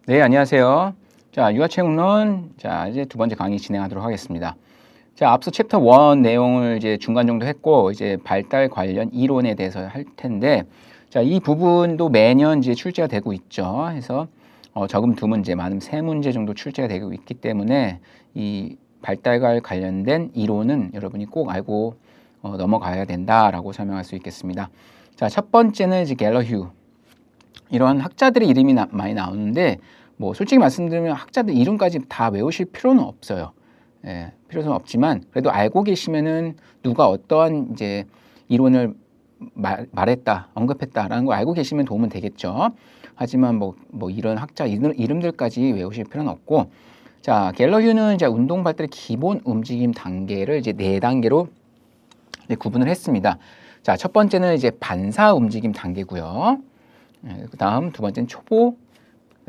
네, 안녕하세요. 자, 유아체육론, 자, 이제 두 번째 강의 진행하도록 하겠습니다. 자, 앞서 챕터 1 내용을 이제 중간 정도 했고, 이제 발달 관련 이론에 대해서 할 텐데, 자, 이 부분도 매년 이제 출제가 되고 있죠. 해서 적음 2문제, 많으면 3문제 정도 출제가 되고 있기 때문에 이 발달과 관련된 이론은 여러분이 꼭 알고 넘어가야 된다라고 설명할 수 있겠습니다. 자, 첫 번째는 이제 갤러휴. 이러한 학자들의 이름이 많이 나오는데 뭐 솔직히 말씀드리면 학자들 이름까지 다 외우실 필요는 없어요. 예, 필요는 없지만 그래도 알고 계시면은 누가 어떠한 이제 이론을 말했다, 언급했다라는 걸 알고 계시면 도움은 되겠죠. 하지만 뭐 이런 학자 이름들까지 외우실 필요는 없고, 자, 갤러휴는 이제 운동 발달의 기본 움직임 단계를 이제 4단계로 이제 구분을 했습니다. 자, 첫 번째는 이제 반사 움직임 단계고요. 그 다음 두 번째는 초보,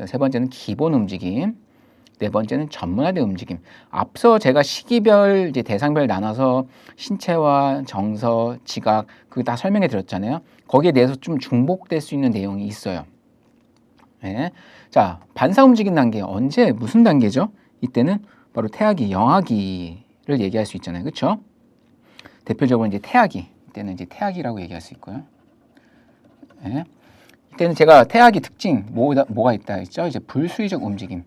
세 번째는 기본 움직임, 네 번째는 전문화된 움직임. 앞서 제가 시기별, 이제 대상별 나눠서 신체와 정서, 지각, 그거 다 설명해 드렸잖아요. 거기에 대해서 좀 중복될 수 있는 내용이 있어요. 네. 자, 반사 움직임 단계, 언제, 무슨 단계죠? 이때는 바로 태아기, 영아기를 얘기할 수 있잖아요. 그렇죠? 대표적으로 이제 태아기, 이때는 이제 태아기라고 얘기할 수 있고요. 네. 이때는 제가 태아기 특징 뭐가 있다 했죠? 이제 불수의적 움직임.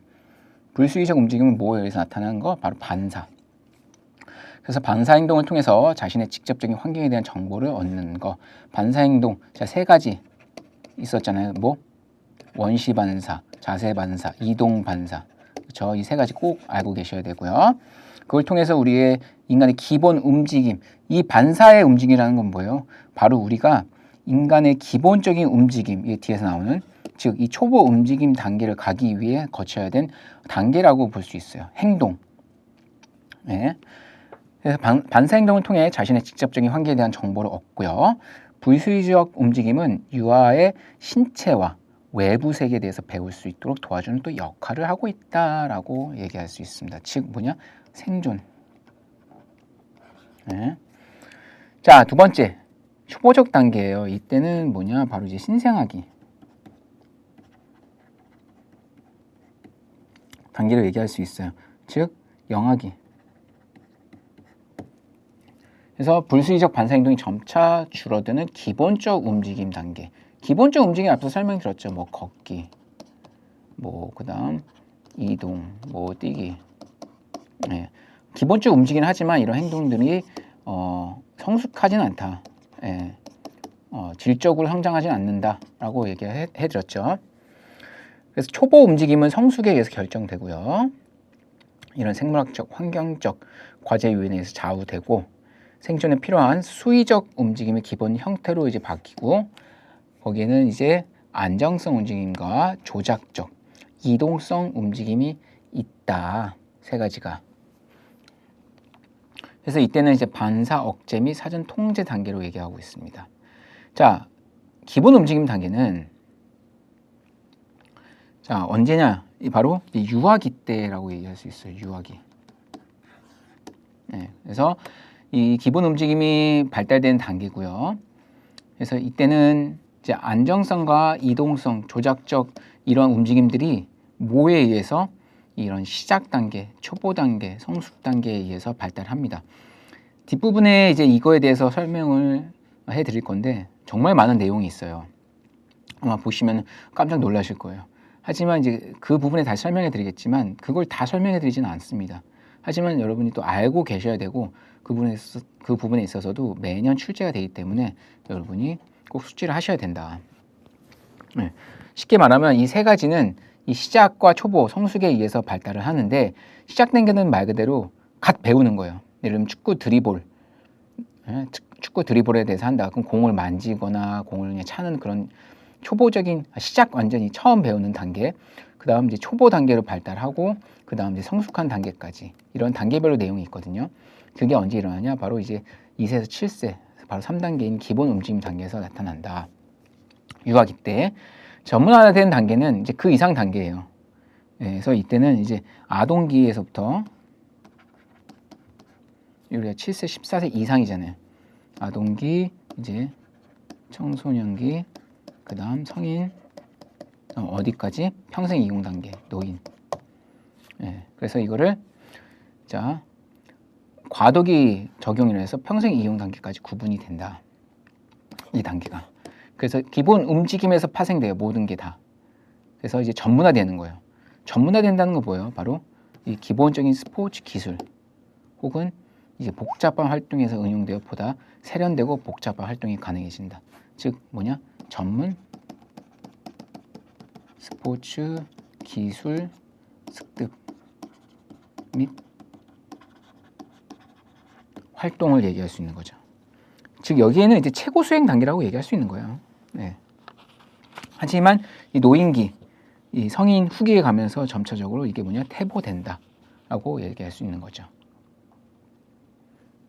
불수의적 움직임은 뭐에 의해서 나타나는 거? 바로 반사. 그래서 반사 행동을 통해서 자신의 직접적인 환경에 대한 정보를 얻는 거. 반사 행동, 자, 3가지 있었잖아요. 뭐? 원시 반사, 자세 반사, 이동 반사. 그렇죠? 이 3가지 꼭 알고 계셔야 되고요. 그걸 통해서 우리의 인간의 기본 움직임, 이 반사의 움직임이라는 건 뭐예요? 바로 우리가 인간의 기본적인 움직임, 이 뒤에서 나오는, 즉 이 초보 움직임 단계를 가기 위해 거쳐야 된 단계라고 볼 수 있어요. 행동. 네. 그래서 반사 행동을 통해 자신의 직접적인 환경에 대한 정보를 얻고요. 불수의적 움직임은 유아의 신체와 외부 세계에 대해서 배울 수 있도록 도와주는 또 역할을 하고 있다라고 얘기할 수 있습니다. 즉 뭐냐? 생존. 네. 자, 두 번째. 초보적 단계예요. 이때는 뭐냐? 바로 이제 신생아기 단계를 얘기할 수 있어요. 즉 영아기. 그래서 불수의적 반사 행동이 점차 줄어드는 기본적 움직임 단계. 기본적 움직임 앞서 설명드렸죠. 뭐 걷기, 뭐 그다음 이동, 뭐 뛰기. 네. 기본적 움직이긴 하지만 이런 행동들이 성숙하지는 않다. 네. 질적으로 성장하지 않는다라고 얘기해드렸죠. 그래서 초보 움직임은 성숙에 의해서 결정되고요. 이런 생물학적, 환경적 과제 요인에 의해서 좌우되고 생존에 필요한 수의적 움직임의 기본 형태로 이제 바뀌고 거기에는 이제 안정성 움직임과 조작적, 이동성 움직임이 있다. 3가지가. 그래서 이때는 이제 반사 억제 및 사전 통제 단계로 얘기하고 있습니다. 자, 기본 움직임 단계는 자, 언제냐? 바로 유아기 때라고 얘기할 수 있어요. 유아기. 네, 그래서 이 기본 움직임이 발달되는 단계고요. 그래서 이때는 이제 안정성과 이동성, 조작적 이런 움직임들이 뭐에 의해서 이런 시작 단계, 초보 단계, 성숙 단계에 의해서 발달합니다. 뒷부분에 이제 이거에 대해서 설명을 해드릴 건데 정말 많은 내용이 있어요. 아마 보시면 깜짝 놀라실 거예요. 하지만 이제 그 부분에 다시 설명해 드리겠지만 그걸 다 설명해 드리지는 않습니다. 하지만 여러분이 또 알고 계셔야 되고 그 부분에 있어서도 매년 출제가 되기 때문에 여러분이 꼭 숙지를 하셔야 된다. 네. 쉽게 말하면 이 3가지는 이 시작과 초보, 성숙에 의해서 발달을 하는데 시작 단계는 말 그대로 갓 배우는 거예요. 예를 들면 축구 드리블, 네. 축구 드리블에 대해서 한다. 그럼 공을 만지거나 공을 그냥 차는 그런 초보적인 시작 완전히 처음 배우는 단계, 그 다음 이제 초보 단계로 발달하고 그 다음 이제 성숙한 단계까지 이런 단계별로 내용이 있거든요. 그게 언제 일어나냐? 바로 이제 2세에서 7세, 바로 3단계인 기본 움직임 단계에서 나타난다. 유아기 때. 전문화된 단계는 이제 그 이상 단계예요. 네, 그래서 이때는 이제 아동기에서부터 우리가 7세, 14세 이상이잖아요. 아동기, 이제 청소년기, 그 다음 성인, 어디까지? 평생 이용 단계, 노인. 예, 그래서 이거를 자 과도기 적용이라 해서 평생 이용 단계까지 구분이 된다. 이 단계가. 그래서 기본 움직임에서 파생돼요. 모든 게 다. 그래서 이제 전문화되는 거예요. 전문화된다는 거 뭐예요? 바로 이 기본적인 스포츠 기술 혹은 이제 복잡한 활동에서 응용되어 보다 세련되고 복잡한 활동이 가능해진다. 즉 뭐냐? 전문 스포츠 기술 습득 및 활동을 얘기할 수 있는 거죠. 즉 여기에는 이제 최고 수행 단계라고 얘기할 수 있는 거예요. 네. 하지만 이 노인기, 이 성인 후기에 가면서 점차적으로 이게 뭐냐? 퇴보된다라고 얘기할 수 있는 거죠.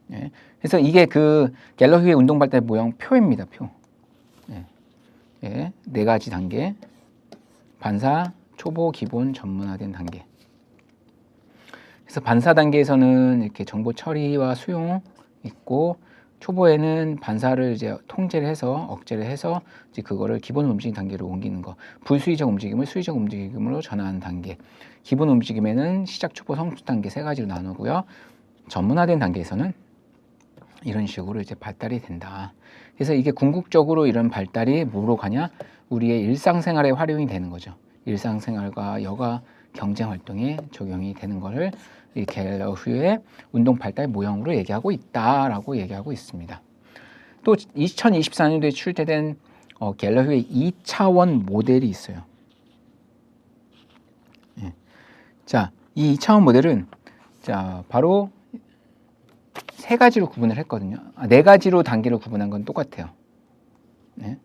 네. 그래서 이게 그 갤러휘의 운동 발달 모형 표입니다. 표. 네. 네. 4가지 단계. 반사, 초보, 기본, 전문화된 단계. 그래서 반사 단계에서는 이렇게 정보 처리와 수용 있고, 초보에는 반사를 이제 통제를 해서 억제를 해서 이제 그거를 기본 움직임 단계로 옮기는 거. 불수의적 움직임을 수의적 움직임으로 전환하는 단계. 기본 움직임에는 시작, 초보, 성숙 단계 3가지로 나누고요. 전문화된 단계에서는 이런 식으로 이제 발달이 된다. 그래서 이게 궁극적으로 이런 발달이 뭐로 가냐? 우리의 일상생활에 활용이 되는 거죠. 일상생활과 여가 경쟁 활동에 적용이 되는 것을 이 갤러휘의 운동 발달 모형으로 얘기하고 있다라고 얘기하고 있습니다. 또 2024년도에 출제된 갤러휘의 2차원 모델이 있어요. 예. 자, 이 2차원 모델은 자 바로 3가지로 구분을 했거든요. 4가지로 단계로 구분한 건 똑같아요. 네.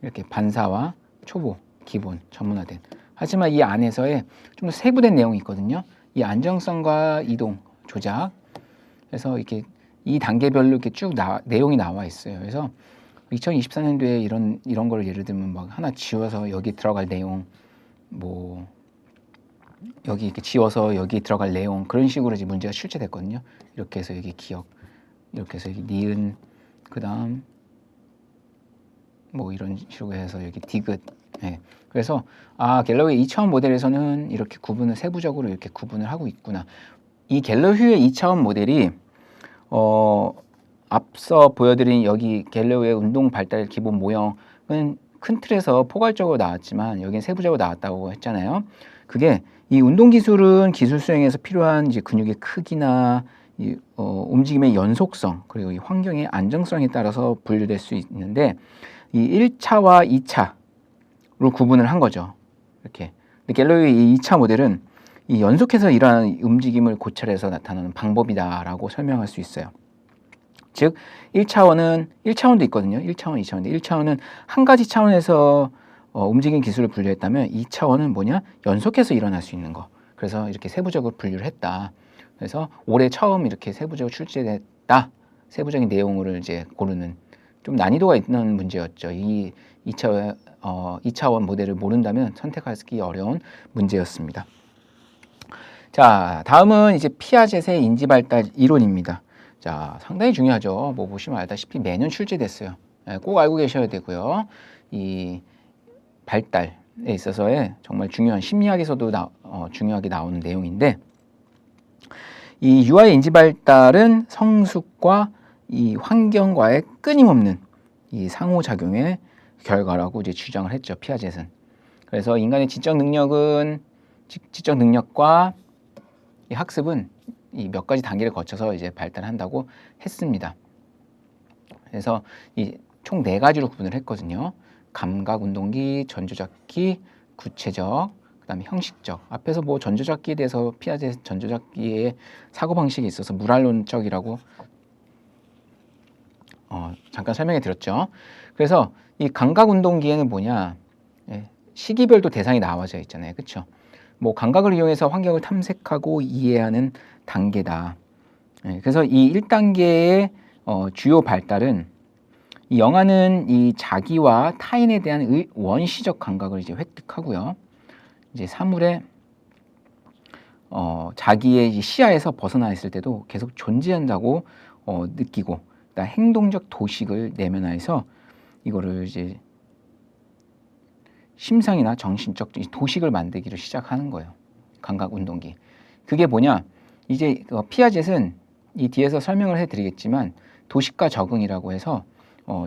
이렇게 반사와 초보, 기본, 전문화된. 하지만 이 안에서의 좀 더 세부된 내용이 있거든요. 이 안정성과 이동, 조작. 그래서 이렇게 이 단계별로 이렇게 쭉 내용이 나와 있어요. 그래서 2024년도에 이런 거를 예를 들면 막 하나 지워서 여기 들어갈 내용, 뭐 여기 이렇게 지워서 여기 들어갈 내용 그런 식으로 이제 문제가 출제됐거든요. 이렇게 해서 여기 기억, 이렇게 해서 여기 니은, 그다음 뭐 이런 식으로 해서 여기 디귿. 네. 그래서 갤러휘의 2차원 모델에서는 이렇게 구분을 세부적으로 이렇게 구분을 하고 있구나. 이 갤러휘의 2차원 모델이 앞서 보여드린 여기 갤러휘의 운동 발달 기본 모형은 큰 틀에서 포괄적으로 나왔지만 여기는 세부적으로 나왔다고 했잖아요. 그게 이 운동 기술은 기술 수행에서 필요한 이제 근육의 크기나 움직임의 연속성 그리고 이 환경의 안정성에 따라서 분류될 수 있는데 이 1차와 2차로 구분을 한 거죠. 이렇게. 근데 갤러휘의 이 2차 모델은 이 연속해서 이러한 움직임을 고찰해서 나타나는 방법이다라고 설명할 수 있어요. 즉 1차원도 있거든요. 1차원, 2차원인데 1차원은 한 가지 차원에서 움직임 기술을 분류했다면 2차원은 뭐냐? 연속해서 일어날 수 있는 거. 그래서 이렇게 세부적으로 분류를 했다. 그래서 올해 처음 이렇게 세부적으로 출제됐다. 세부적인 내용을 이제 고르는 좀 난이도가 있는 문제였죠. 이 2차원 모델을 모른다면 선택하기 어려운 문제였습니다. 자, 다음은 이제 피아젯의 인지발달 이론입니다. 자, 상당히 중요하죠. 뭐 보시면 알다시피 매년 출제됐어요. 꼭 알고 계셔야 되고요. 이 발달에 있어서의 정말 중요한 심리학에서도 중요하게 나오는 내용인데 이 유아의 인지발달은 성숙과 이 환경과의 끊임없는 이 상호작용의 결과라고 이제 주장을 했죠. 피아젯은. 그래서 인간의 지적 능력과 이 학습은 이 몇 가지 단계를 거쳐서 이제 발달한다고 했습니다. 그래서 이 총 4가지로 구분을 했거든요. 감각 운동기, 전조작기, 구체적, 그다음에 형식적. 앞에서 뭐 전조작기에 대해서 피아젯 전조작기의 사고방식에 있어서 물활론적이라고 잠깐 설명해 드렸죠. 그래서 이 감각 운동기에는 뭐냐? 시기별도 대상이 나와져 있잖아요. 그렇죠? 뭐 감각을 이용해서 환경을 탐색하고 이해하는 단계다. 그래서 이 1단계의 주요 발달은 이 영아는 이 자기와 타인에 대한 원시적 감각을 이제 획득하고요. 이제 사물의 자기의 시야에서 벗어나 있을 때도 계속 존재한다고 느끼고, 그다음 행동적 도식을 내면화해서 이거를 이제 심상이나 정신적 도식을 만들기를 시작하는 거예요. 감각 운동기. 그게 뭐냐? 이제 피아젯은 이 뒤에서 설명을 해드리겠지만 도식과 적응이라고 해서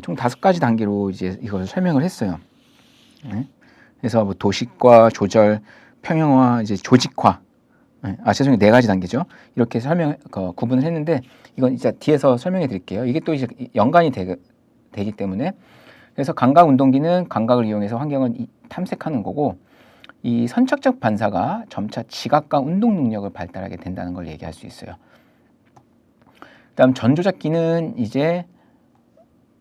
총 5가지 단계로 이제 이걸 설명을 했어요. 네? 그래서 뭐 도식과 조절, 평형화, 이제 조직화. 죄송해요. 4가지 단계죠. 이렇게 구분을 했는데 이건 이제 뒤에서 설명해 드릴게요. 이게 또 이제 연관이 되기 때문에 그래서 감각 운동기는 감각을 이용해서 환경을 탐색하는 거고 이 선착적 반사가 점차 지각과 운동 능력을 발달하게 된다는 걸 얘기할 수 있어요. 그다음 전조작기는 이제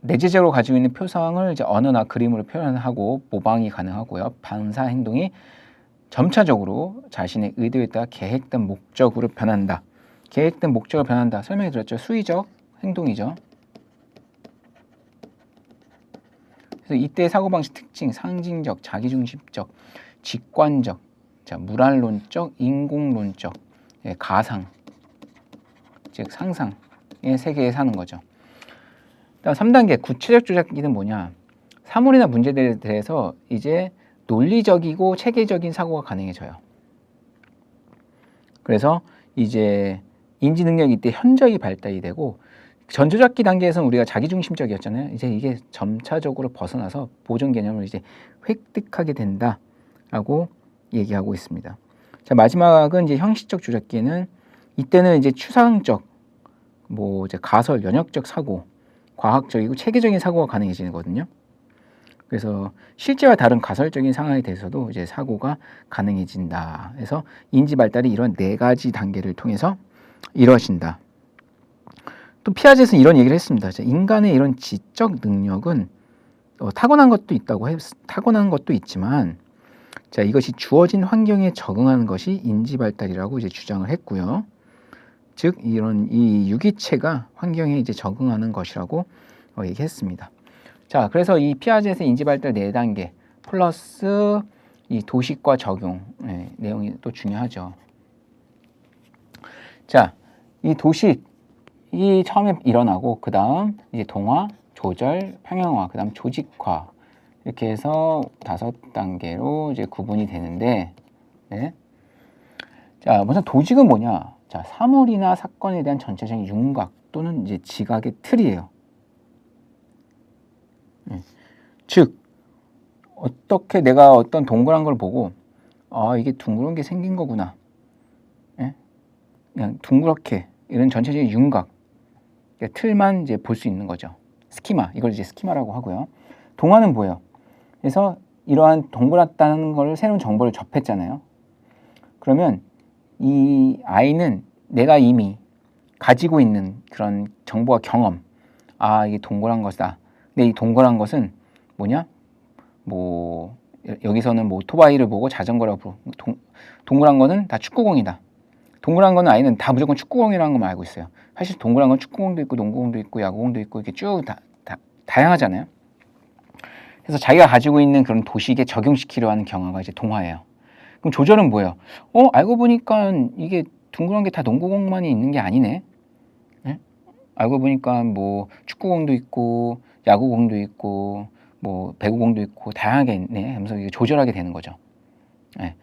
내재적으로 가지고 있는 표상을 이제 언어나 그림으로 표현하고 모방이 가능하고요. 반사 행동이 점차적으로 자신의 의도에 따라 계획된 목적으로 변한다. 계획된 목적으로 변한다. 설명해 드렸죠. 수의적 행동이죠. 그래서 이때 사고방식 특징, 상징적, 자기중심적, 직관적, 물알론적, 인공론적, 가상, 즉 상상의 세계에 사는 거죠. 다음 3단계 구체적 조작기는 뭐냐? 사물이나 문제들에 대해서 이제 논리적이고 체계적인 사고가 가능해져요. 그래서 이제 인지 능력이 이때 현저히 발달이 되고 전조작기 단계에서는 우리가 자기중심적이었잖아요. 이제 이게 점차적으로 벗어나서 보존 개념을 이제 획득하게 된다라고 얘기하고 있습니다. 자, 마지막은 이제 형식적 조작기에는 이때는 이제 추상적, 뭐 이제 가설, 연역적 사고, 과학적이고 체계적인 사고가 가능해지거든요. 그래서 실제와 다른 가설적인 상황에 대해서도 이제 사고가 가능해진다. 그래서 인지 발달이 이런 4가지 단계를 통해서 이루어진다. 또 피아젯은 이런 얘기를 했습니다. 인간의 이런 지적 능력은 타고난 것도 있지만, 자, 이것이 주어진 환경에 적응하는 것이 인지 발달이라고 이제 주장을 했고요. 즉, 이 유기체가 환경에 이제 적응하는 것이라고 얘기했습니다. 자, 그래서 이 피아젯의 인지 발달 4단계 플러스 이 도식과 적용 내용이 또 중요하죠. 자, 이 도식이 처음에 일어나고 그 다음 이제 동화, 조절, 평형화, 그 다음 조직화 이렇게 해서 5단계로 이제 구분이 되는데, 네. 자, 먼저 도식은 뭐냐? 자, 사물이나 사건에 대한 전체적인 윤곽 또는 이제 지각의 틀이에요. 즉, 어떻게 내가 어떤 동그란 걸 보고, 이게 둥그런 게 생긴 거구나. 그냥 둥그렇게, 이런 전체적인 윤곽, 틀만 이제 볼 수 있는 거죠. 스키마, 이걸 이제 스키마라고 하고요. 동화는 뭐예요? 그래서 이러한 동그랗다는 걸 새로운 정보를 접했잖아요. 그러면 이 아이는 내가 이미 가지고 있는 그런 정보와 경험, 이게 동그란 것이다. 근데 이 동그란 것은 뭐냐? 뭐 여기서는 뭐 오토바이를 보고 자전거라고 부르고 동그란 거는 다 축구공이다. 동그란 거는 아이는 다 무조건 축구공이라는 것만 알고 있어요. 사실 동그란 건 축구공도 있고 농구공도 있고 야구공도 있고 이렇게 쭉 다양하잖아요. 그래서 자기가 가지고 있는 그런 도식에 적용시키려 하는 경화가 이제 동화예요. 그럼 조절은 뭐예요? 알고 보니까 이게 둥그런 게 다 농구공만이 있는 게 아니네. 네? 알고 보니까 뭐 축구공도 있고 야구공도 있고 뭐 배구공도 있고 다양하게 있네 하면서 이게 조절하게 되는 거죠. 네.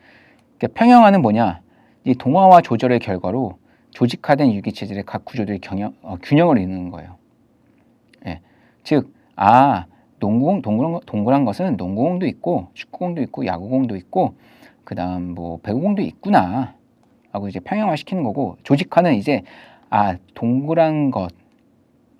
그러니까 평형화는 뭐냐? 이 동화와 조절의 결과로 조직화된 유기체질의 각 구조들이 균형을 이루는 거예요. 네. 즉, 동그란 것은 농구공도 있고 축구공도 있고 야구공도 있고 그 다음 뭐 배구공도 있구나 하고 이제 평형화 시키는 거고, 조직화는 이제 동그란 것,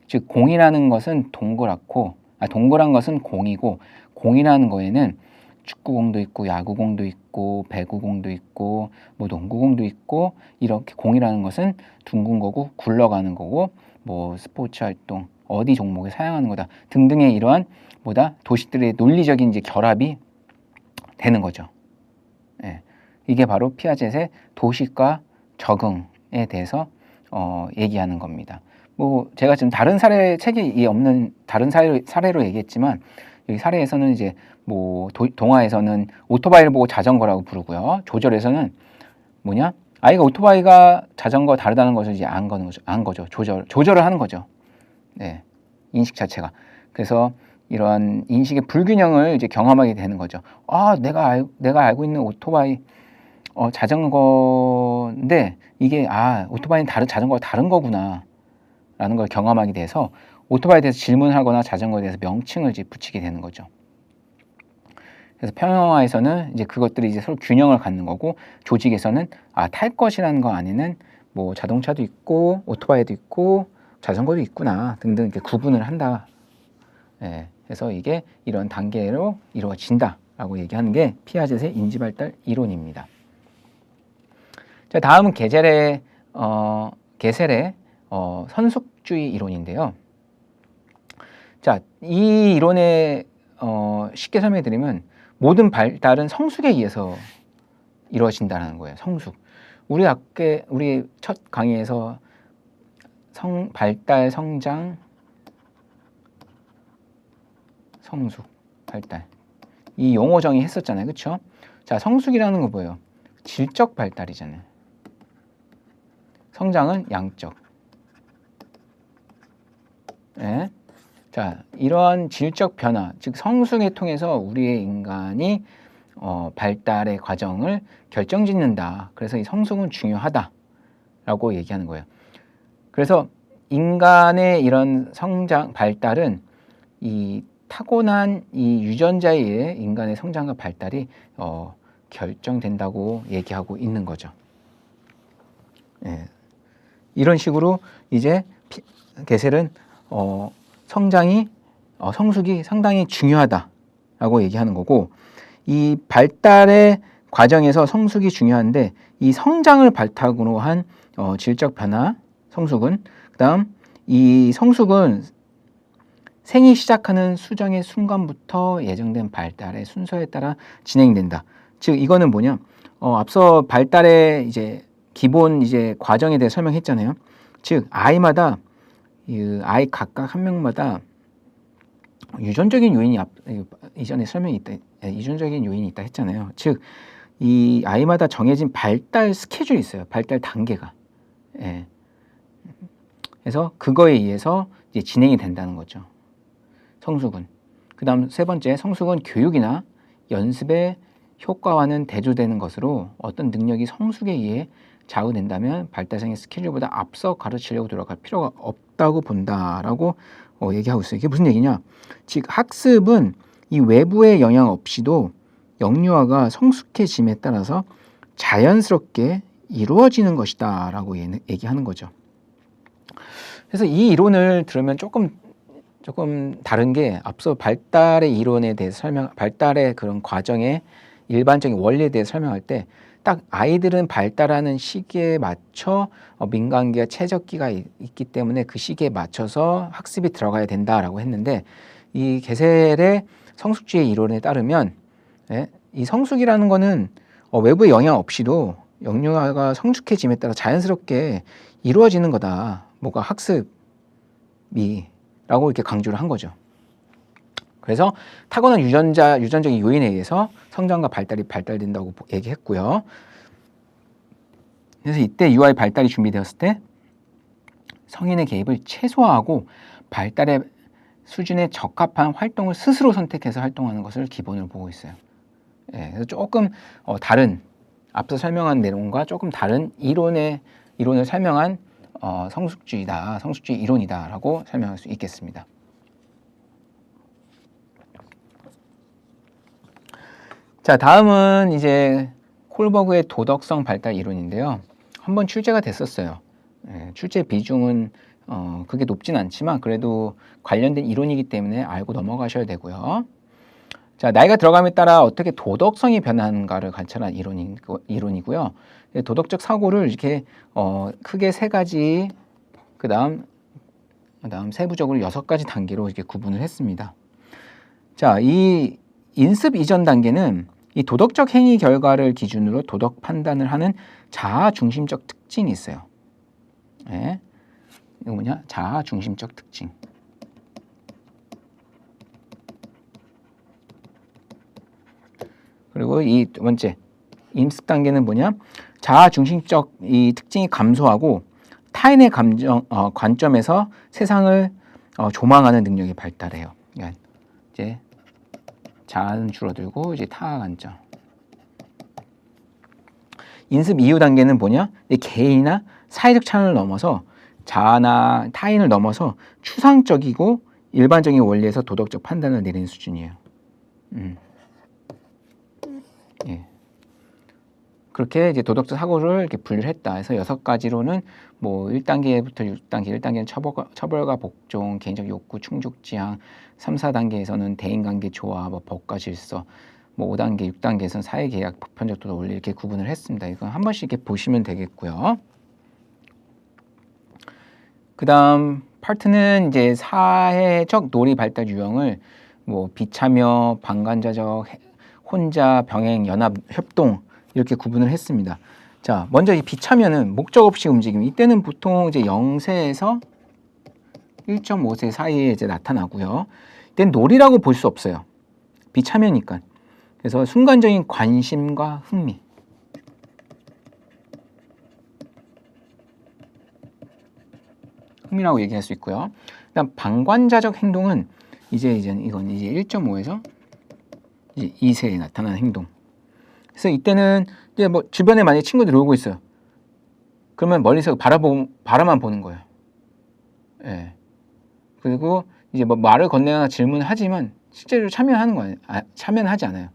즉 공이라는 것은 동그랗고 동그란 것은 공이고, 공이라는 거에는 축구공도 있고 야구공도 있고 배구공도 있고 뭐 농구공도 있고, 이렇게 공이라는 것은 둥근 거고 굴러가는 거고 뭐 스포츠 활동 어디 종목에 사용하는 거다 등등의 이러한 도식들의 논리적인 이제 결합이 되는 거죠. 예. 이게 바로 피아젯의 도식과 적응에 대해서 얘기하는 겁니다. 뭐 제가 지금 다른 책이 없는 다른 사례로 얘기했지만, 여기 사례에서는 이제 뭐 동화에서는 오토바이를 보고 자전거라고 부르고요. 조절에서는 뭐냐? 아이가 오토바이가 자전거 다르다는 것을 이제 안 거죠. 조절을 하는 거죠. 네. 인식 자체가. 그래서 이런 인식의 불균형을 이제 경험하게 되는 거죠. 아, 내가 알고 있는 오토바이, 자전거인데 이게 오토바이는 자전거가 다른 거구나 라는 걸 경험하게 돼서 오토바이에 대해서 질문하거나 자전거에 대해서 명칭을 이제 붙이게 되는 거죠. 그래서 평형화에서는 이제 그것들이 이제 서로 균형을 갖는 거고, 조직에서는 탈 것이라는 거 안에는 뭐 자동차도 있고 오토바이도 있고 자전거도 있구나 등등 이렇게 구분을 한다. 그래서 이게 이런 단계로 이루어진다라고 얘기하는 게 피아젯의 인지발달 이론입니다. 자, 다음은 게셀의 선숙주의 이론인데요. 자, 이 이론에 쉽게 설명해 드리면 모든 발달은 성숙에 의해서 이루어진다는 거예요. 성숙. 우리 첫 강의에서 발달, 성장, 성숙, 발달 이 용어 정의 했었잖아요. 그렇죠? 자, 성숙이라는 거 뭐예요? 질적 발달이잖아요. 성장은 양적. 네. 자, 이러한 질적 변화, 즉 성숙을 통해서 우리의 인간이 발달의 과정을 결정짓는다. 그래서 이 성숙은 중요하다라고 얘기하는 거예요. 그래서 인간의 이런 성장, 발달은 이 타고난 이 유전자에 의해 인간의 성장과 발달이 결정된다고 얘기하고 있는 거죠. 이런 식으로 이제 게셀은 성숙이 상당히 중요하다라고 얘기하는 거고, 이 발달의 과정에서 성숙이 중요한데 이 성장을 바탕으로 한 질적 변화, 성숙은 그다음 이 성숙은 생이 시작하는 수정의 순간부터 예정된 발달의 순서에 따라 진행된다. 즉 이거는 뭐냐? 앞서 발달의 이제 기본 이제 과정에 대해 설명했잖아요. 즉 아이마다 아이 각각 한 명마다 유전적인 요인이 이전에 설명이 있다. 유전적인 요인이 있다 했잖아요. 즉 이 아이마다 정해진 발달 스케줄이 있어요. 발달 단계가. 그래서 그거에 의해서 이제 진행이 된다는 거죠. 성숙은. 그다음 세 번째, 성숙은 교육이나 연습의 효과와는 대조되는 것으로 어떤 능력이 성숙에 의해 좌우된다면 발달상의 스케줄보다 앞서 가르치려고 들어갈 필요가 없다고 본다라고 얘기하고 있어요. 이게 무슨 얘기냐? 즉 학습은 이 외부의 영향 없이도 영유아가 성숙해짐에 따라서 자연스럽게 이루어지는 것이다 라고 얘기하는 거죠. 그래서 이 이론을 들으면 조금 다른 게, 앞서 발달의 이론에 대해서 발달의 그런 과정의 일반적인 원리에 대해서 설명할 때 딱 아이들은 발달하는 시기에 맞춰 민간기와 최적기가 있기 때문에 그 시기에 맞춰서 학습이 들어가야 된다라고 했는데, 이 게셀의 성숙주의 이론에 따르면 이 성숙이라는 거는 외부의 영향 없이도 영유아가 성숙해짐에 따라 자연스럽게 이루어지는 거다. 뭐가 학습이 라고 이렇게 강조를 한 거죠. 그래서 타고난 유전적인 요인에 의해서 성장과 발달이 발달된다고 얘기했고요. 그래서 이때 유아의 발달이 준비되었을 때 성인의 개입을 최소화하고 발달의 수준에 적합한 활동을 스스로 선택해서 활동하는 것을 기본으로 보고 있어요. 그래서 조금 다른, 앞서 설명한 내용과 조금 다른 이론을 설명한 성숙주의 이론이다라고 설명할 수 있겠습니다. 자, 다음은 이제 콜버그의 도덕성 발달 이론인데요. 한번 출제가 됐었어요. 출제 비중은 그게 높진 않지만 그래도 관련된 이론이기 때문에 알고 넘어가셔야 되고요. 자, 나이가 들어감에 따라 어떻게 도덕성이 변하는가를 관찰한 이론이고요. 도덕적 사고를 이렇게 크게 세 가지, 그다음 세부적으로 6가지 단계로 이렇게 구분을 했습니다. 자, 이 인습 이전 단계는 이 도덕적 행위 결과를 기준으로 도덕 판단을 하는 자아 중심적 특징이 있어요. 이거 뭐냐? 자아 중심적 특징. 그리고 이 두 번째 인습 단계는 뭐냐? 자아 중심적 이 특징이 감소하고 타인의 관점에서 세상을 조망하는 능력이 발달해요. 그러니까 이제 자아는 줄어들고 이제 타가 간죠. 인습 이후 단계는 뭐냐? 개인이나 사회적 차원을 넘어서 자아나 타인을 넘어서 추상적이고 일반적인 원리에서 도덕적 판단을 내리는 수준이에요. 예. 그렇게 이제 도덕적 사고를 이렇게 분류를 했다. 그래서 6가지로는 뭐 1단계부터 6단계, 1단계는 처벌과 복종, 개인적 욕구, 충족 지향, 3, 4단계에서는 대인관계 조화, 뭐 법과 질서, 뭐 5단계, 6단계에서는 사회계약, 보편적 도덕 원리 이렇게 구분을 했습니다. 이거 한 번씩 이렇게 보시면 되겠고요. 그 다음 파트는 이제 사회적 놀이 발달 유형을 뭐 비참여, 방관자적, 혼자, 병행, 연합, 협동 이렇게 구분을 했습니다. 자, 먼저 이 비참여는 목적 없이 움직임. 이때는 보통 이제 0세에서 1.5세 사이에 이제 나타나고요. 이때는 놀이라고 볼 수 없어요. 비참여니까. 그래서 순간적인 관심과 흥미. 흥미라고 얘기할 수 있고요. 그다음 방관자적 행동은 이건 이제 1.5에서 이제 2세에 나타나는 행동. 그래서 이때는 이제 뭐 주변에 만약에 친구들이 놀고 있어요. 그러면 멀리서 바라만 보는 거예요. 예. 그리고 이제 뭐 말을 건네거나 질문을 하지만 실제로 참여하는 거예요. 참여는 하지 않아요.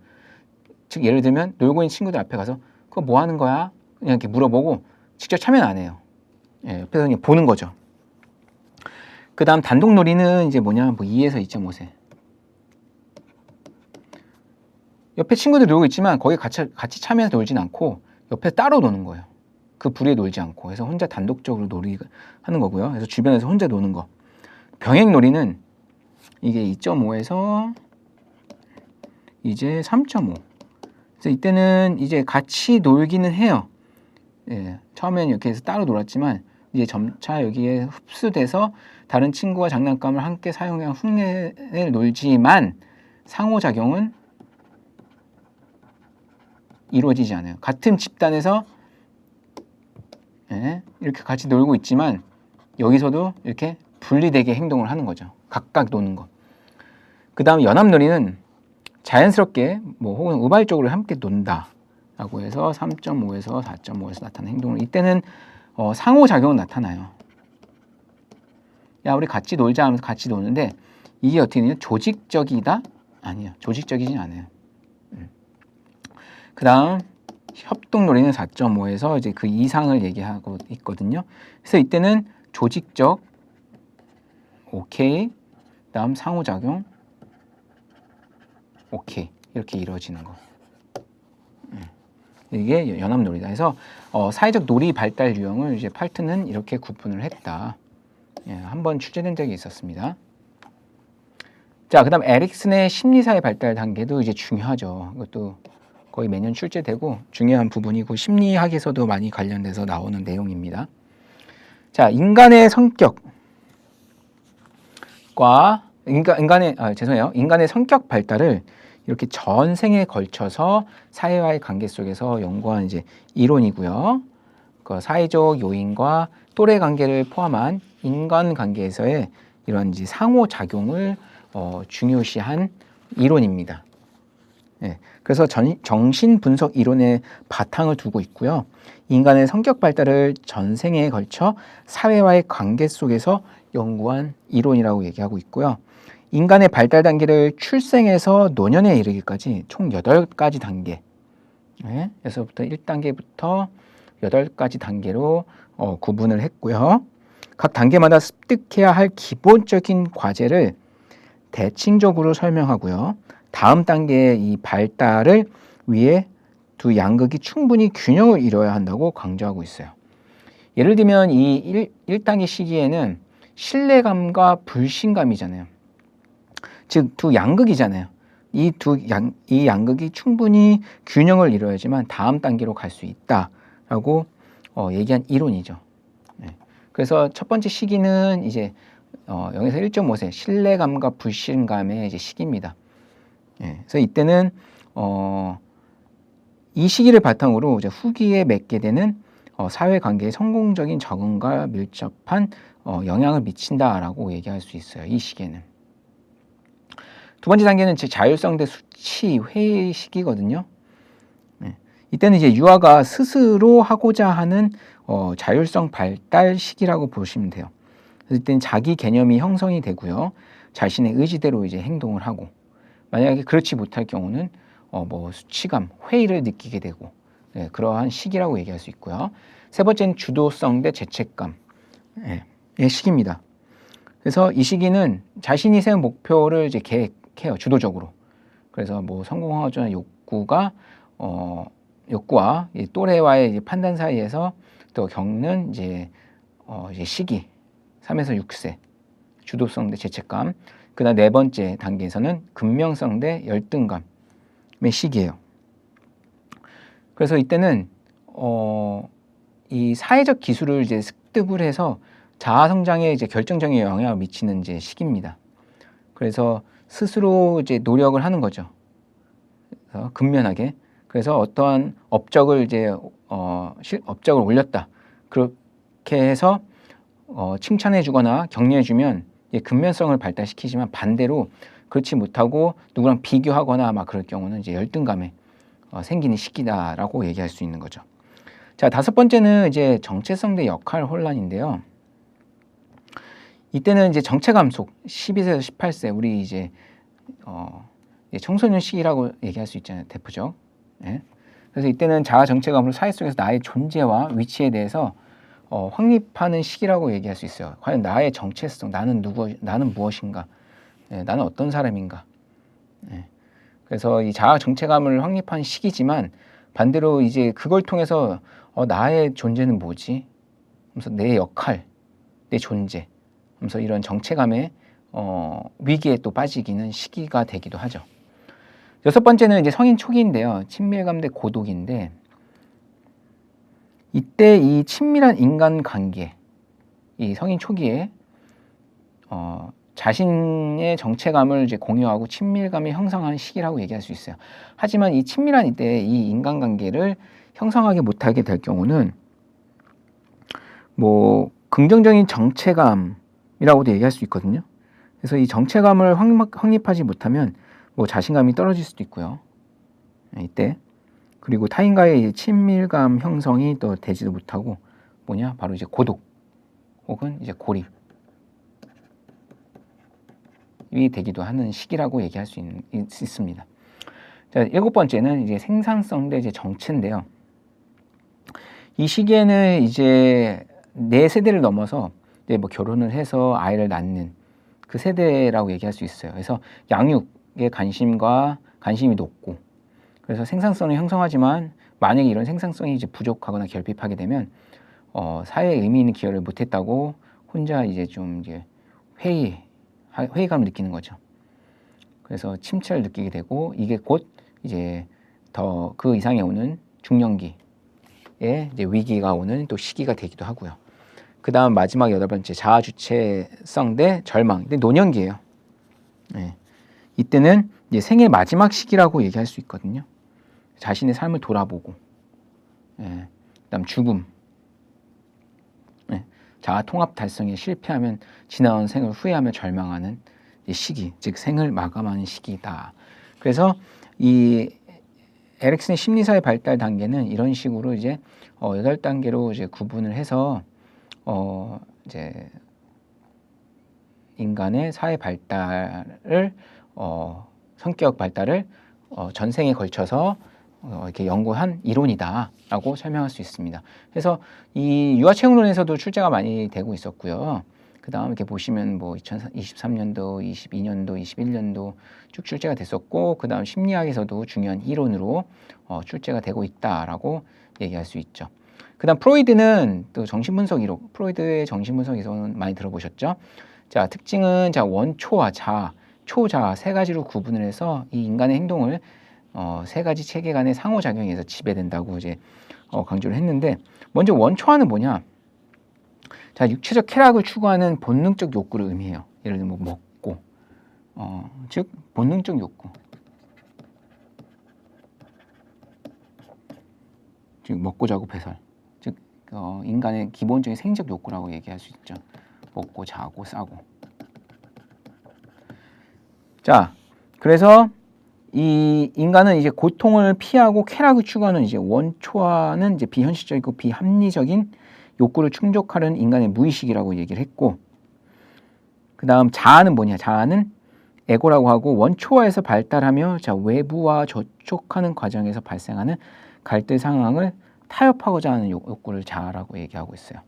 즉 예를 들면 놀고 있는 친구들 앞에 가서 그거 뭐 하는 거야? 그냥 이렇게 물어보고 직접 참여는 안 해요. 예, 옆에서 그냥 보는 거죠. 그 다음 단독놀이는 이제 뭐냐, 뭐 2에서 2.5세. 옆에 친구들 놀고 있지만 거기 같이 참여해서 놀진 않고 옆에 따로 노는 거예요. 그 부리에 놀지 않고. 그래서 혼자 단독적으로 놀이하는 거고요. 그래서 주변에서 혼자 노는 거. 병행놀이는 이게 2.5에서 이제 3.5. 그래서 이때는 이제 같이 놀기는 해요. 예, 처음에는 이렇게 해서 따로 놀았지만 이제 점차 여기에 흡수돼서 다른 친구와 장난감을 함께 사용해 흉내를 놀지만 상호작용은 이루어지지 않아요. 같은 집단에서 이렇게 같이 놀고 있지만 여기서도 이렇게 분리되게 행동을 하는 거죠. 각각 노는 거. 그 다음 연합놀이는 자연스럽게 뭐 혹은 우발적으로 함께 논다라고 해서 3.5에서 4.5에서 나타나는 행동을 이때는 상호작용은 나타나요. 야, 우리 같이 놀자 하면서 같이 노는데 이게 어떻게 되냐? 조직적이다? 아니요. 조직적이진 않아요. 그 다음 협동놀이는 4.5에서 이제 그 이상을 얘기하고 있거든요. 그래서 이때는 조직적, 오케이, 다음 상호작용, 오케이 이렇게 이루어지는 거. 이게 연합놀이다. 그래서 사회적 놀이 발달 유형을 이제 팔트는 이렇게 구분을 했다. 예, 한번 출제된 적이 있었습니다. 자, 그다음 에릭슨의 심리사회 발달 단계도 이제 중요하죠. 이것도 거의 매년 출제되고 중요한 부분이고 심리학에서도 많이 관련돼서 나오는 내용입니다. 자, 인간의 성격과 인간의 성격 발달을 이렇게 전생에 걸쳐서 사회와의 관계 속에서 연구한 이제 이론이고요. 그 사회적 요인과 또래 관계를 포함한 인간 관계에서의 이런 이제 상호 작용을 중요시한 이론입니다. 네, 그래서 정신 분석 이론의 바탕을 두고 있고요. 인간의 성격 발달을 전생에 걸쳐 사회와의 관계 속에서 연구한 이론이라고 얘기하고 있고요. 인간의 발달 단계를 출생에서 노년에 이르기까지 총 8가지 단계, 네, 여기서부터 1단계부터 8가지 단계로 구분을 했고요. 각 단계마다 습득해야 할 기본적인 과제를 대칭적으로 설명하고요. 다음 단계의 이 발달을 위해 두 양극이 충분히 균형을 이뤄야 한다고 강조하고 있어요. 예를 들면 이 1단계 시기에는 신뢰감과 불신감이잖아요. 즉 두 양극이잖아요. 이 양극이 충분히 균형을 이뤄야지만 다음 단계로 갈 수 있다라고 얘기한 이론이죠. 네. 그래서 첫 번째 시기는 이제 0에서 1.5세 신뢰감과 불신감의 이제 시기입니다. 예, 그래서 이때는 이 시기를 바탕으로 이제 후기에 맺게 되는 사회관계의 성공적인 적응과 밀접한 영향을 미친다라고 얘기할 수 있어요. 이 시기에는. 두 번째 단계는 자율성 대 수치 회의 시기거든요. 네. 이때는 이제 유아가 스스로 하고자 하는 자율성 발달 시기라고 보시면 돼요. 그래서 이때는 자기 개념이 형성이 되고요. 자신의 의지대로 이제 행동을 하고, 만약에 그렇지 못할 경우는 뭐 수치감, 회의를 느끼게 되고, 네, 그러한 시기라고 얘기할 수 있고요. 세 번째는 주도성 대 죄책감의 시기입니다. 그래서 이 시기는 자신이 세운 목표를 이제 계획해요, 주도적으로. 그래서 뭐 성공하고자 욕구와 이 또래와의 이제 판단 사이에서 또 겪는 이제 시기, 3에서 6세, 주도성 대 죄책감. 그다음 네 번째 단계에서는 근명성 대 열등감의 시기예요. 그래서 이때는 이 사회적 기술을 이제 습득을 해서 자아 성장에 이제 결정적인 영향을 미치는 이제 시기입니다. 그래서 스스로 이제 노력을 하는 거죠. 그래서 근면하게. 그래서 어떠한 업적을 이제 업적을 올렸다. 그렇게 해서 칭찬해주거나 격려해주면 근면성을 발달시키지만, 반대로 그렇지 못하고 누구랑 비교하거나 막 그럴 경우는 이제 열등감에 생기는 시기다라고 얘기할 수 있는 거죠. 자, 다섯 번째는 이제 정체성 대 역할 혼란인데요. 이때는 이제 정체 감속, 12세에서 18세, 우리 이제 청소년 시기라고 얘기할 수 있잖아요, 대표적. 네. 그래서 이때는 자아 정체감으로 사회 속에서 나의 존재와 위치에 대해서 확립하는 시기라고 얘기할 수 있어요. 과연 나의 정체성, 나는 무엇인가, 네, 나는 어떤 사람인가. 네. 그래서 이 자아 정체감을 확립한 시기지만, 반대로 이제 그걸 통해서 나의 존재는 뭐지? 하면서 내 역할, 내 존재, 하면서 이런 정체감의 위기에 또 빠지기는 시기가 되기도 하죠. 여섯 번째는 이제 성인 초기인데요. 친밀감 대 고독인데, 이때 이 친밀한 인간관계, 이 성인 초기에 자신의 정체감을 이제 공유하고 친밀감을 형성하는 시기라고 얘기할 수 있어요. 하지만 이 친밀한 이때 이 인간관계를 형성하지 못하게 될 경우는 뭐 긍정적인 정체감이라고도 얘기할 수 있거든요. 그래서 이 정체감을 확립하지 못하면 뭐 자신감이 떨어질 수도 있고요. 이때. 그리고 타인과의 친밀감 형성이 또 되지도 못하고 바로 이제 고독 혹은 이제 고립이 되기도 하는 시기라고 얘기할 수 있습니다. 자, 일곱 번째는 이제 생산성 대 이제 정체인데요. 이 시기에는 이제 네 세대를 넘어서 이제 뭐 결혼을 해서 아이를 낳는 그 세대라고 얘기할 수 있어요. 그래서 양육에 관심이 높고, 그래서 생산성을 형성하지만 만약에 이런 생산성이 이제 부족하거나 결핍하게 되면 사회에 의미 있는 기여를 못했다고 혼자 이제 좀 이제 회의감을 느끼는 거죠. 그래서 침체를 느끼게 되고, 이게 곧 이제 더 그 이상에 오는 중년기에 이제 위기가 오는 또 시기가 되기도 하고요. 그 다음 마지막 여덟 번째, 자아 주체성 대 절망. 근데 노년기예요. 네. 이때는 이제 생의 마지막 시기라고 얘기할 수 있거든요. 자신의 삶을 돌아보고, 그다음 죽음, 자아 통합 달성에 실패하면 지나온 생을 후회하며 절망하는 시기, 즉 생을 마감하는 시기다. 그래서 이 에릭슨의 심리사회 발달 단계는 이런 식으로 이제 8단계로 이제 구분을 해서 이제 인간의 사회 발달을 성격 발달을 전생에 걸쳐서 이렇게 연구한 이론이다라고 설명할 수 있습니다. 그래서 이 유아체육론에서도 출제가 많이 되고 있었고요. 그 다음 이렇게 보시면 뭐 2023년도, 22년도, 21년도 쭉 출제가 됐었고, 그 다음 심리학에서도 중요한 이론으로 출제가 되고 있다라고 얘기할 수 있죠. 그 다음 프로이드는 또 정신분석 이론, 프로이드의 정신분석 이론은 많이 들어보셨죠? 자, 특징은 원초와 자아, 초자아 세 가지로 구분을 해서 이 인간의 행동을 세 가지 체계 간의 상호작용에서 지배된다고 이제 강조를 했는데, 먼저 원초화는 뭐냐? 자, 육체적 쾌락을 추구하는 본능적 욕구를 의미해요. 예를 들면 뭐 먹고, 즉 본능적 욕구, 즉 먹고 자고 배설, 즉 인간의 기본적인 생적 욕구라고 얘기할 수 있죠. 먹고 자고 싸고. 자, 그래서 이 인간은 이제 고통을 피하고 쾌락을 추구하는 이제 원초와는 이제 비현실적이고 비합리적인 욕구를 충족하는 인간의 무의식이라고 얘기를 했고, 그 다음 자아는 뭐냐? 자아는 에고라고 하고 원초화에서 발달하며 자 외부와 접촉하는 과정에서 발생하는 갈등 상황을 타협하고자 하는 욕구를 자아라고 얘기하고 있어요.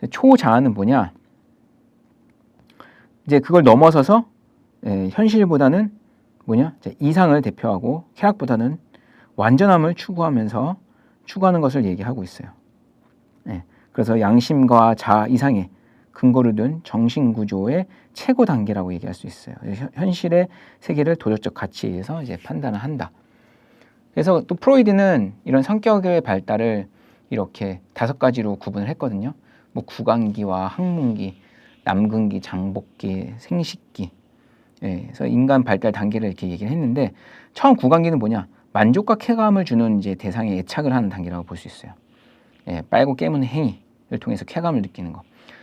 초자아는 뭐냐? 이제 그걸 넘어서서 현실보다는 뭐냐? 이상을 대표하고 쾌락보다는 완전함을 추구하는 것을 얘기하고 있어요. 그래서 양심과 자아 이상의 근거를 둔 정신구조의 최고 단계라고 얘기할 수 있어요. 현실의 세계를 도덕적 가치에 의해서 이제 판단을 한다. 그래서 또 프로이드는 이런 성격의 발달을 이렇게 5가지로 구분을 했거든요. 뭐 구강기와 항문기, 남근기, 장복기, 생식기. 그래서 인간 발달 단계를 이렇게 얘기를 했는데, 처음 구강기는 뭐냐? 만족과 쾌감을 주는 이제 대상에 애착을 하는 단계라고 볼 수 있어요. 빨고 깨무는 행위를 통해서 쾌감을 느끼는 거.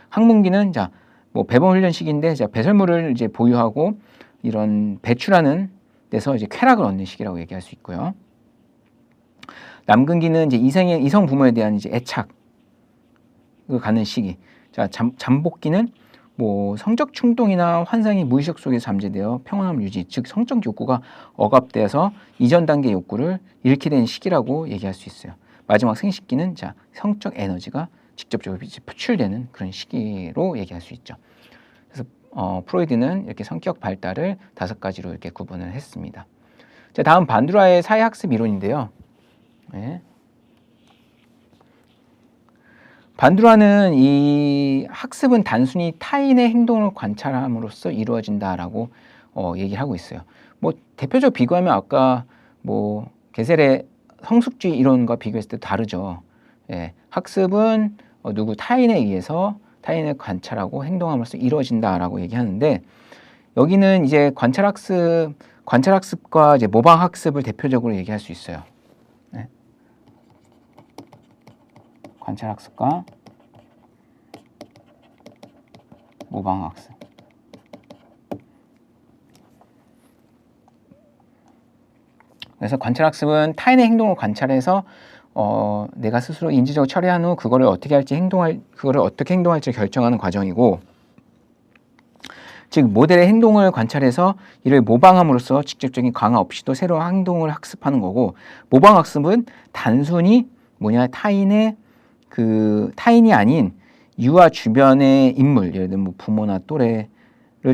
항문기는 자, 뭐 배변 훈련 시기인데 자, 배설물을 이제 보유하고 이런 배출하는 데서 이제 쾌락을 얻는 시기라고 얘기할 수 있고요. 남근기는 이제 이성 부모에 대한 이제 애착을 갖는 시기. 자, 잠복기는 뭐 성적 충동이나 환상이 무의식 속에 잠재되어 평온함을 유지, 즉 성적 욕구가 억압돼서 이전 단계 욕구를 잃게 된 시기라고 얘기할 수 있어요. 마지막 생식기는 자, 성적 에너지가 직접적으로 표출되는 그런 시기로 얘기할 수 있죠. 그래서 프로이드는 이렇게 성격 발달을 5가지로 이렇게 구분을 했습니다. 자, 다음 반두라의 사회학습 이론인데요. 반두라는 이 학습은 단순히 타인의 행동을 관찰함으로써 이루어진다라고 얘기를 하고 있어요. 뭐 대표적 비교하면 아까 뭐 게셀의 성숙주의 이론과 비교했을 때 다르죠. 학습은 누구 타인에 의해서 타인을 관찰하고 행동함으로써 이루어진다라고 얘기하는데, 여기는 이제 관찰학습과 이제 모방학습을 대표적으로 얘기할 수 있어요. 관찰학습과 모방학습. 그래서 관찰학습은 타인의 행동을 관찰해서 내가 스스로 인지적으로 처리한 후 그거를 어떻게 행동할지 결정하는 과정이고, 즉 모델의 행동을 관찰해서 이를 모방함으로써 직접적인 강화 없이도 새로운 행동을 학습하는 거고, 모방학습은 단순히 뭐냐, 타인이 아닌 유아 주변의 인물, 예를 들면 뭐 부모나 또래를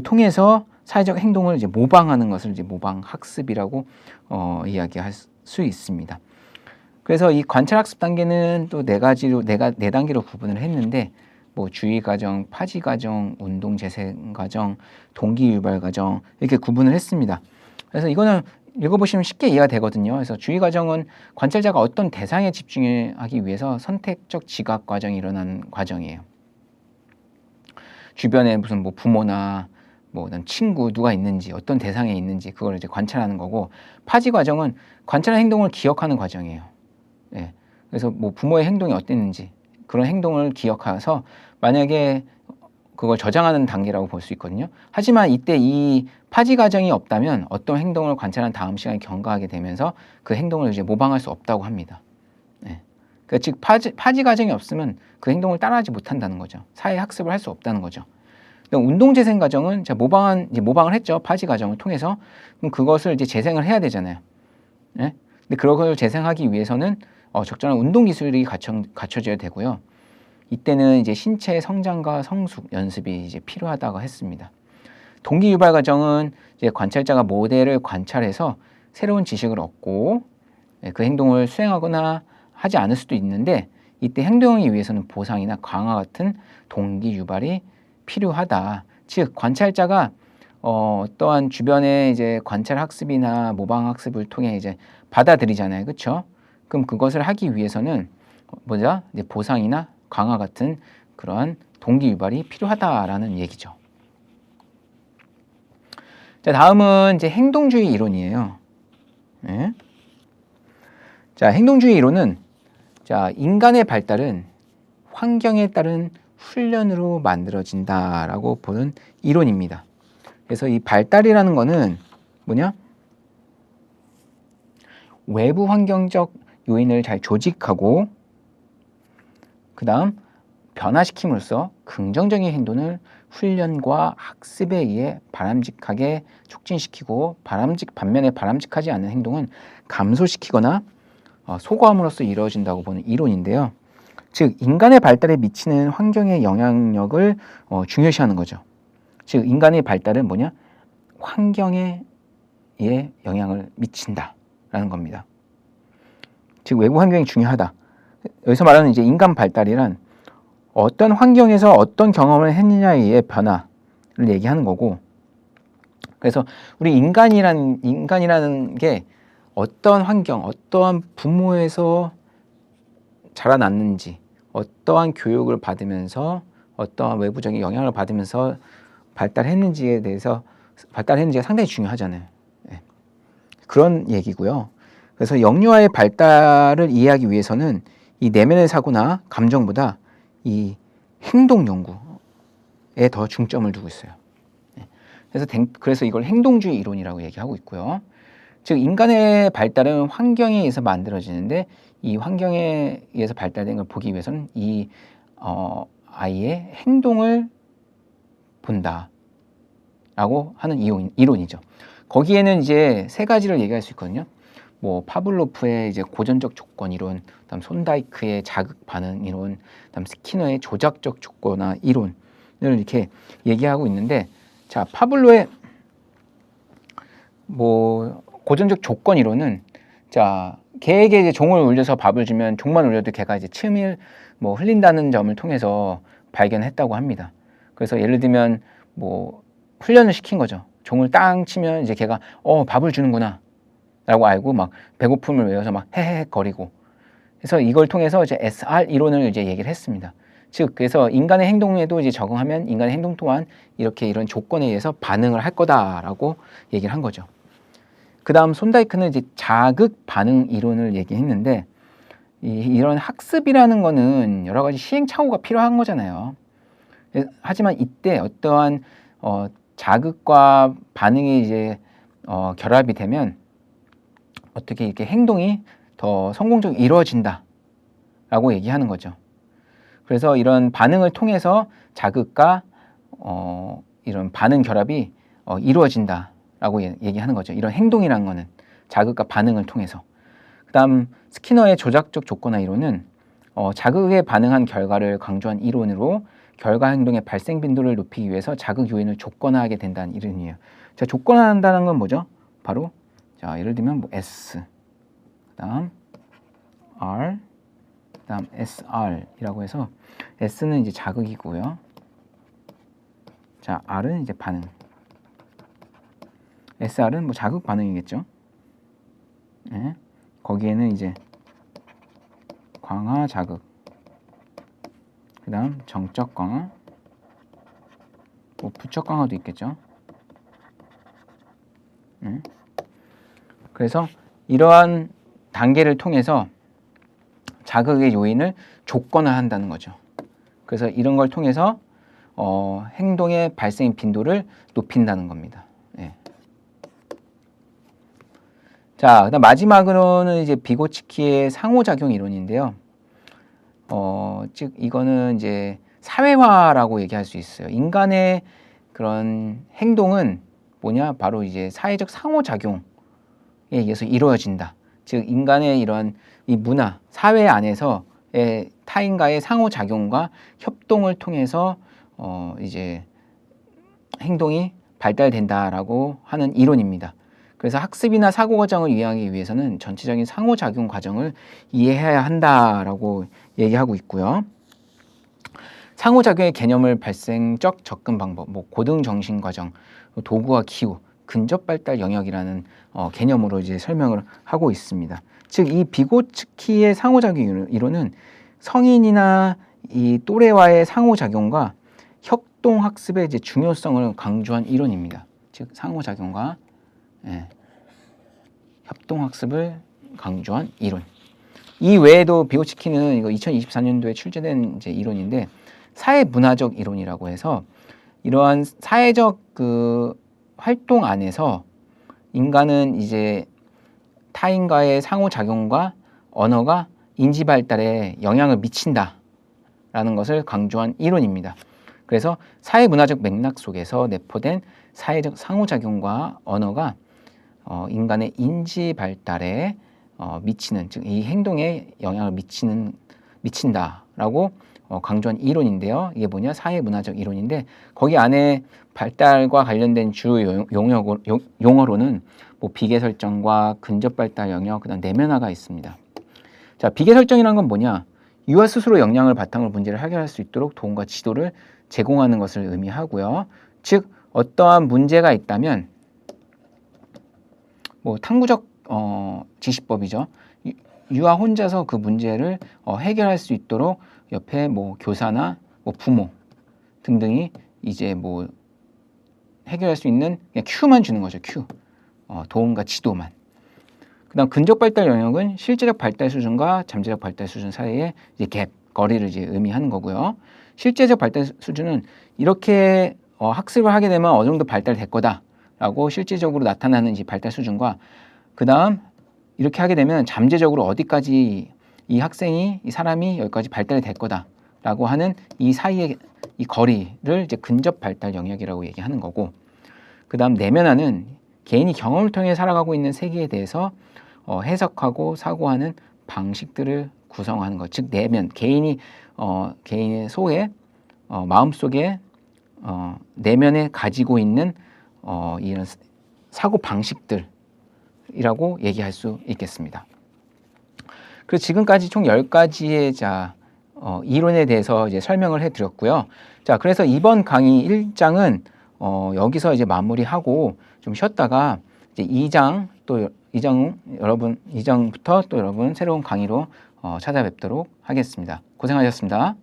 통해서 사회적 행동을 이제 모방하는 것을 이제 모방학습이라고 이야기할 수 있습니다. 그래서 이 관찰학습 단계는 또 4단계로 구분을 했는데, 뭐 주의 과정, 파지 과정, 운동 재생 과정, 동기 유발 과정 이렇게 구분을 했습니다. 그래서 이거는 읽어보시면 쉽게 이해가 되거든요. 그래서 주의 과정은 관찰자가 어떤 대상에 집중하기 위해서 선택적 지각 과정이 일어나는 과정이에요. 주변에 무슨 뭐 부모나 뭐 친구 누가 있는지, 어떤 대상에 있는지 그걸 이제 관찰하는 거고, 파지 과정은 관찰한 행동을 기억하는 과정이에요. 그래서 뭐 부모의 행동이 어땠는지 그런 행동을 기억해서 만약에 그걸 저장하는 단계라고 볼 수 있거든요. 하지만 이때 이 파지 과정이 없다면 어떤 행동을 관찰한 다음 시간에 경과하게 되면서 그 행동을 이제 모방할 수 없다고 합니다. 그러니까 즉 파지 과정이 없으면 그 행동을 따라하지 못한다는 거죠. 사회 학습을 할 수 없다는 거죠. 운동 재생 과정은 모방을 했죠. 파지 과정을 통해서. 그럼 그것을 이제 재생을 해야 되잖아요. 근데 그걸 재생하기 위해서는 적절한 운동 기술이 갖춰져야 되고요. 이때는 이제 신체의 성장과 성숙 연습이 이제 필요하다고 했습니다. 동기 유발 과정은 이제 관찰자가 모델을 관찰해서 새로운 지식을 얻고 그 행동을 수행하거나 하지 않을 수도 있는데, 이때 행동하기 위해서는 보상이나 강화 같은 동기 유발이 필요하다. 즉 관찰자가 어떠한 주변의 이제 관찰 학습이나 모방 학습을 통해 이제 받아들이잖아요, 그렇죠? 그럼 그것을 하기 위해서는 이제 보상이나 강화 같은 그러한 동기 유발이 필요하다라는 얘기죠. 자, 다음은 이제 행동주의 이론이에요. 자, 행동주의 이론은 자, 인간의 발달은 환경에 따른 훈련으로 만들어진다라고 보는 이론입니다. 그래서 이 발달이라는 거는 뭐냐? 외부 환경적 요인을 잘 조직하고 그 다음 변화시킴으로써 긍정적인 행동을 훈련과 학습에 의해 바람직하게 촉진시키고 반면에 바람직하지 않은 행동은 감소시키거나 소거함으로써 이루어진다고 보는 이론인데요. 즉 인간의 발달에 미치는 환경의 영향력을 중요시하는 거죠. 즉 인간의 발달은 뭐냐? 환경에 영향을 미친다라는 겁니다. 즉 외부 환경이 중요하다. 여기서 말하는 이제 인간 발달이란 어떤 환경에서 어떤 경험을 했느냐에 의해 변화를 얘기하는 거고, 그래서 우리 인간이라는 게 어떤 환경, 어떠한 부모에서 자라났는지, 어떠한 교육을 받으면서 어떠한 외부적인 영향을 받으면서 발달했는지가 상당히 중요하잖아요. 네. 그런 얘기고요. 그래서 영유아의 발달을 이해하기 위해서는 이 내면의 사고나 감정보다 이 행동 연구에 더 중점을 두고 있어요. 그래서 이걸 행동주의 이론이라고 얘기하고 있고요. 즉 인간의 발달은 환경에 의해서 만들어지는데 이 환경에 의해서 발달된 걸 보기 위해서는 이 아이의 행동을 본다라고 하는 이론이죠. 거기에는 이제 세 가지를 얘기할 수 있거든요. 뭐 파블로프의 이제 고전적 조건 이론, 그다음 손다이크의 자극 반응 이론, 그다음 스키너의 조작적 조건화 이론을 이렇게 얘기하고 있는데, 자 파블로의 뭐 고전적 조건 이론은 자 개에게 이제 종을 울려서 밥을 주면 종만 울려도 개가 이제 침을 뭐 흘린다는 점을 통해서 발견했다고 합니다. 그래서 예를 들면 뭐 훈련을 시킨 거죠. 종을 땅 치면 이제 개가 밥을 주는구나 라고 알고 막 배고픔을 외워서 막 헤헤헤 거리고, 그래서 이걸 통해서 이제 SR 이론을 이제 얘기를 했습니다. 즉 그래서 인간의 행동에도 이제 적응하면 인간의 행동 또한 이런 조건에 의해서 반응을 할 거다라고 얘기를 한 거죠. 그 다음 손다이크는 이제 자극 반응 이론을 얘기했는데, 이런 학습이라는 거는 여러 가지 시행착오가 필요한 거잖아요. 하지만 이때 어떠한 자극과 반응이 이제 결합이 되면 어떻게 이렇게 행동이 더 성공적으로 이루어진다라고 얘기하는 거죠. 그래서 이런 반응을 통해서 자극과 이런 반응 결합이 이루어진다라고 얘기하는 거죠. 이런 행동이라는 거는 자극과 반응을 통해서. 그다음 스키너의 조작적 조건화 이론은 자극에 반응한 결과를 강조한 이론으로 결과 행동의 발생 빈도를 높이기 위해서 자극 요인을 조건화하게 된다는 이론이에요. 자, 조건화한다는 건 뭐죠? 바로 자, 예를 들면 뭐 S, 그다음 R, 그다음 SR이라고 해서 S는 이제 자극이고요. 자, R은 이제 반응. SR은 뭐 자극 반응이겠죠. 네. 거기에는 이제 광화 자극, 그다음 정적 강화, 뭐 부적 강화도 있겠죠. 네. 그래서 이러한 단계를 통해서 자극의 요인을 조건화한다는 거죠. 그래서 이런 걸 통해서 행동의 발생 빈도를 높인다는 겁니다. 네. 자, 그다음 마지막으로는 이제 비고치키의 상호작용 이론인데요. 즉 이거는 이제 사회화라고 얘기할 수 있어요. 인간의 그런 행동은 뭐냐? 바로 이제 사회적 상호작용에 의해서 이루어진다. 즉 인간의 이런 이 문화, 사회 안에서의 타인과의 상호작용과 협동을 통해서 이제 행동이 발달된다라고 하는 이론입니다. 그래서 학습이나 사고 과정을 이해하기 위해서는 전체적인 상호작용 과정을 이해해야 한다라고 얘기하고 있고요. 상호작용의 개념을 발생적 접근 방법, 뭐 고등 정신 과정, 도구와 기후, 근접 발달 영역이라는 개념으로 이제 설명을 하고 있습니다. 즉 이 비고츠키의 상호작용 이론은 성인이나 이 또래와의 상호작용과 협동 학습의 이제 중요성을 강조한 이론입니다. 즉 상호작용과 협동 학습을 강조한 이론. 이 외에도 비고치키는 이거 2024년도에 출제된 이제 이론인데 사회 문화적 이론이라고 해서 이러한 사회적 그 활동 안에서 인간은 이제 타인과의 상호작용과 언어가 인지 발달에 영향을 미친다라는 것을 강조한 이론입니다. 그래서 사회문화적 맥락 속에서 내포된 사회적 상호작용과 언어가 인간의 인지 발달에 미치는, 즉 이 행동에 영향을 미친다라고 강조한 이론인데요. 이게 뭐냐? 사회문화적 이론인데 거기 안에 발달과 관련된 주요 용어로는 뭐 비계설정과 근접발달 영역, 그다음 내면화가 있습니다. 자, 비계설정이라는 건 뭐냐? 유아 스스로 역량을 바탕으로 문제를 해결할 수 있도록 도움과 지도를 제공하는 것을 의미하고요. 즉 어떠한 문제가 있다면 뭐 탐구적 지시법이죠. 유아 혼자서 그 문제를 해결할 수 있도록 옆에 뭐 교사나 뭐 부모 등등이 이제 뭐 해결할 수 있는 그냥 큐만 주는 거죠. 큐. 도움과 지도만. 그다음 근접 발달 영역은 실제적 발달 수준과 잠재적 발달 수준 사이의 이제 갭, 거리를 이제 의미하는 거고요. 실제적 발달 수준은 이렇게 학습을 하게 되면 어느 정도 발달될 거다라고 실질적으로 나타나는 이제 발달 수준과 그다음 이렇게 하게 되면 잠재적으로 어디까지 이 학생이 이 사람이 여기까지 발달이 될 거다라고 하는 이 사이의 이 거리를 이제 근접 발달 영역이라고 얘기하는 거고, 그다음 내면화는 개인이 경험을 통해 살아가고 있는 세계에 대해서 해석하고 사고하는 방식들을 구성하는 것, 즉 내면, 개인의 소에 마음속에 내면에 가지고 있는 이런 사고 방식들이라고 얘기할 수 있겠습니다. 그래서 지금까지 총 10가지의 이론에 대해서 이제 설명을 해드렸고요. 자, 그래서 이번 강의 1장은 여기서 이제 마무리하고 좀 쉬었다가 이제 2장부터 또 여러분 새로운 강의로 찾아뵙도록 하겠습니다. 고생하셨습니다.